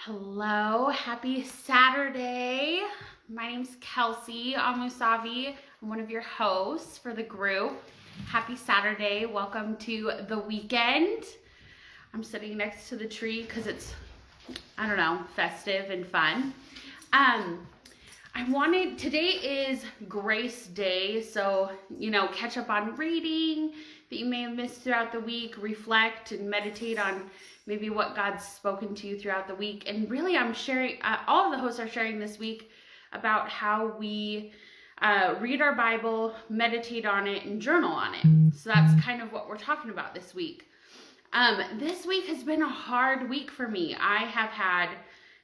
Hello, happy Saturday. My name's Kesley, Amusavi. I'm one of your hosts for the group. Happy Saturday. Welcome to the weekend. I'm sitting next to the tree because it's, festive and fun. Today is Grace Day, so, catch up on reading that you may have missed throughout the week, reflect and meditate on maybe what God's spoken to you throughout the week. And really, I'm sharing, all of the hosts are sharing this week about how we read our Bible, meditate on it, and journal on it. So that's kind of what we're talking about this week. This week has been a hard week for me. I have had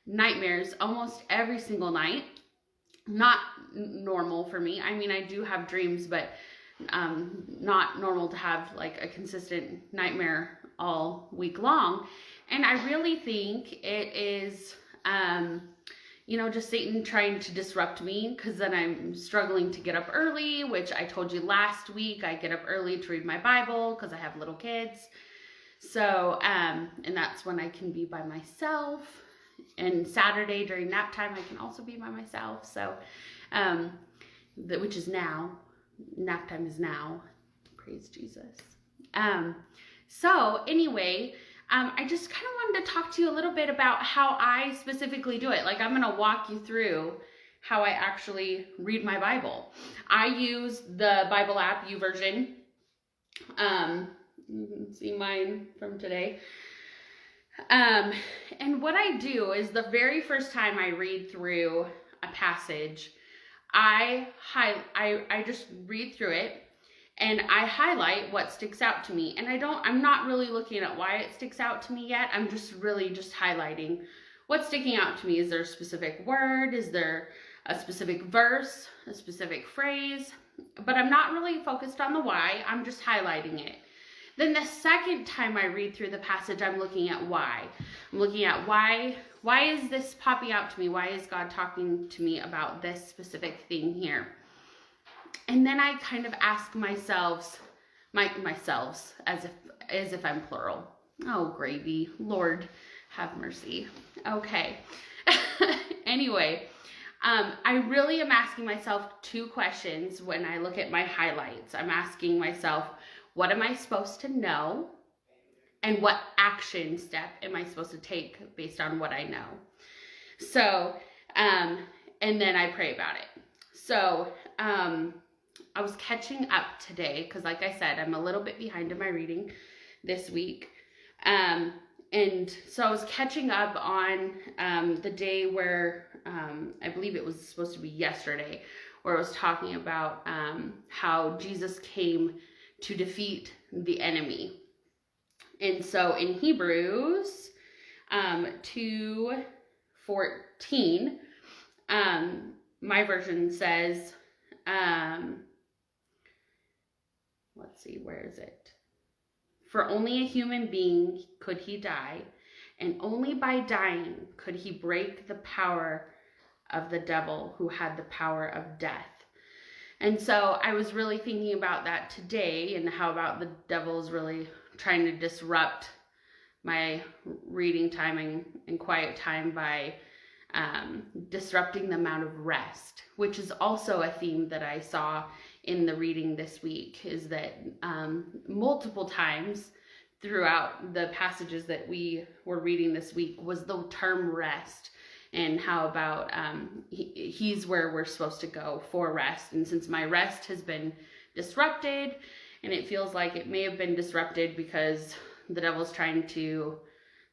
nightmares almost every single night. Not normal for me. I mean, I do have dreams, but not normal to have like a consistent nightmare all week long. And I really think it is, just Satan trying to disrupt me, because then I'm struggling to get up early, which I told you last week. I get up early to read my Bible because I have little kids. So, and that's when I can be by myself. And Saturday during nap time, I can also be by myself. So, which is now. Nap time is now. Praise Jesus. So anyway, I just kind of wanted to talk to you a little bit about how I specifically do it. Like, I'm going to walk you through how I actually read my Bible. I use the Bible app, YouVersion. You can see mine from today. And what I do is the very first time I read through a passage, I just read through it and I highlight what sticks out to me. And I'm not really looking at why it sticks out to me yet. I'm just really just highlighting what's sticking out to me. Is there a specific word? Is there a specific verse, a specific phrase? But I'm not really focused on the why. I'm just highlighting it. Then the second time I read through the passage, I'm looking at why. I'm looking at why is this popping out to me? Why is God talking to me about this specific thing here? And then I kind of ask myself, as if I'm plural. Oh, gravy. Lord, have mercy. Okay. Anyway, I really am asking myself two questions when I look at my highlights. I'm asking myself, what am I supposed to know? And what action step am I supposed to take based on what I know? So, and then I pray about it. So, I was catching up today because, like I said, I'm a little bit behind in my reading this week. And so I was catching up on the day where I believe it was supposed to be yesterday, where I was talking about how Jesus came to defeat the enemy. And so in Hebrews 2:14, my version says, let's see, where is it? For only a human being could he die, and only by dying could he break the power of the devil, who had the power of death. And so I was really thinking about that today, and how about the devil is really trying to disrupt my reading time and quiet time by disrupting the amount of rest, which is also a theme that I saw in the reading this week, is that multiple times throughout the passages that we were reading this week was the term rest. And how about he's where we're supposed to go for rest. And since my rest has been disrupted, and it feels like it may have been disrupted because the devil's trying to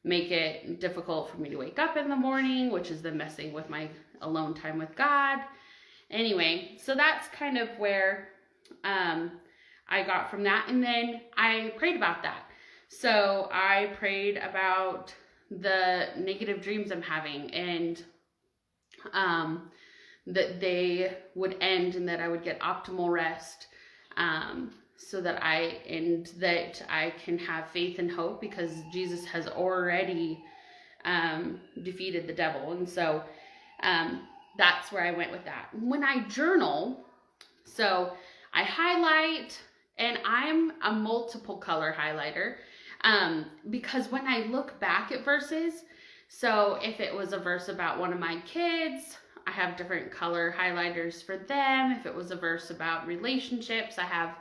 make it difficult for me to wake up in the morning, which is then messing with my alone time with God. Anyway, so that's kind of where I got from that. And then I prayed about that. So I prayed about the negative dreams I'm having, and that they would end and that I would get optimal rest, so that I can have faith and hope, because Jesus has already defeated the devil. And so that's where I went with that. When I journal, so I highlight, and I'm a multiple color highlighter. Because when I look back at verses, So if it was a verse about one of my kids, I have different color highlighters for them. If it was a verse about relationships, I have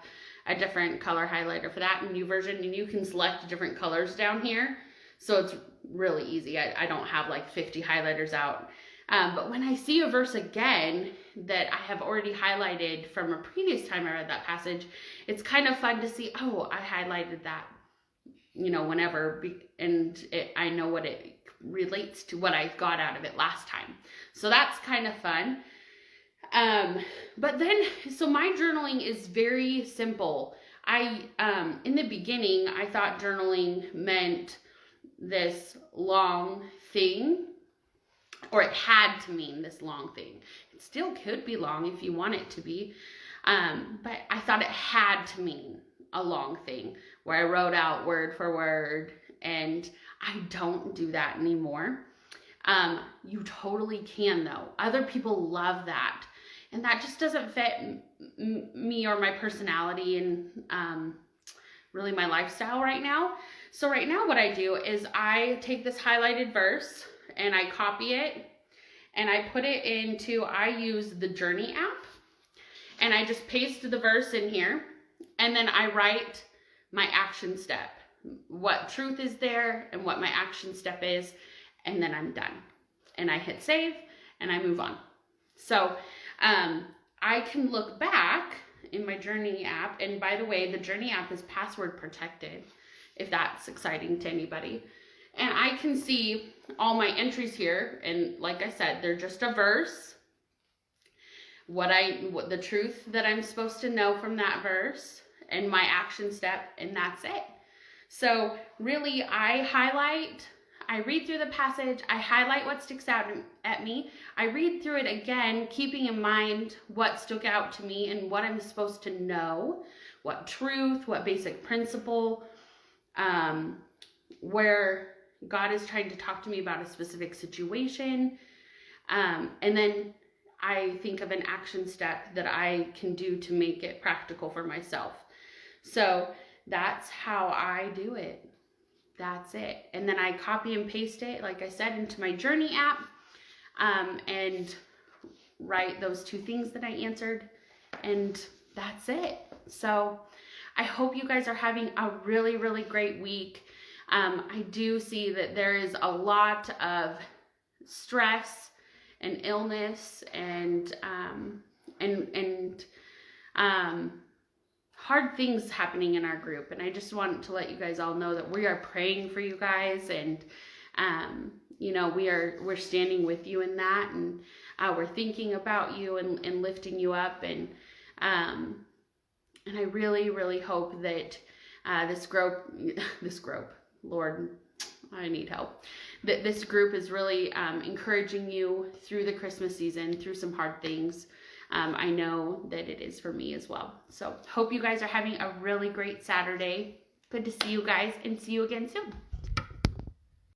a different color highlighter for that in YouVersion, and you can select different colors down here. So it's really easy. I don't have like 50 highlighters out. But when I see a verse again that I have already highlighted from a previous time I read that passage, it's kind of fun to see, oh, I highlighted that, whenever, and I know what it relates to, what I got out of it last time. So that's kind of fun. But then, so my journaling is very simple. In the beginning, I thought journaling meant this long thing, or it had to mean this long thing. It still could be long if you want it to be. But I thought it had to mean a long thing where I wrote out word for word, and I don't do that anymore. You totally can though. Other people love that. And that just doesn't fit me or my personality and really my lifestyle right now. So right now what I do is I take this highlighted verse and I copy it and I put it into, I use the Journey app, and I just paste the verse in here, and then I write my action step, what truth is there and what my action step is, and then I'm done. And I hit save and I move on. So I can look back in my Journey app, and by the way, the Journey app is password protected, if that's exciting to anybody. And I can see all my entries here, and like I said, they're just a verse, what the truth that I'm supposed to know from that verse, and my action step, and that's it. So really, I read through the passage, I highlight what sticks out at me, I read through it again, keeping in mind what stuck out to me and what I'm supposed to know, what truth, what basic principle, where God is trying to talk to me about a specific situation, and then I think of an action step that I can do to make it practical for myself. So that's how I do it. That's it. And then I copy and paste it, like I said, into my Journey app, and write those two things that I answered, and that's it. So I hope you guys are having a really, really great week. I do see that there is a lot of stress and illness and hard things happening in our group, and I just want to let you guys all know that we are praying for you guys, and we're standing with you in that, and we're thinking about you and lifting you up, and I really, really hope that this group, Lord, I need help, that this group is really encouraging you through the Christmas season, through some hard things. I know that it is for me as well. So hope you guys are having a really great Saturday. Good to see you guys, and see you again soon.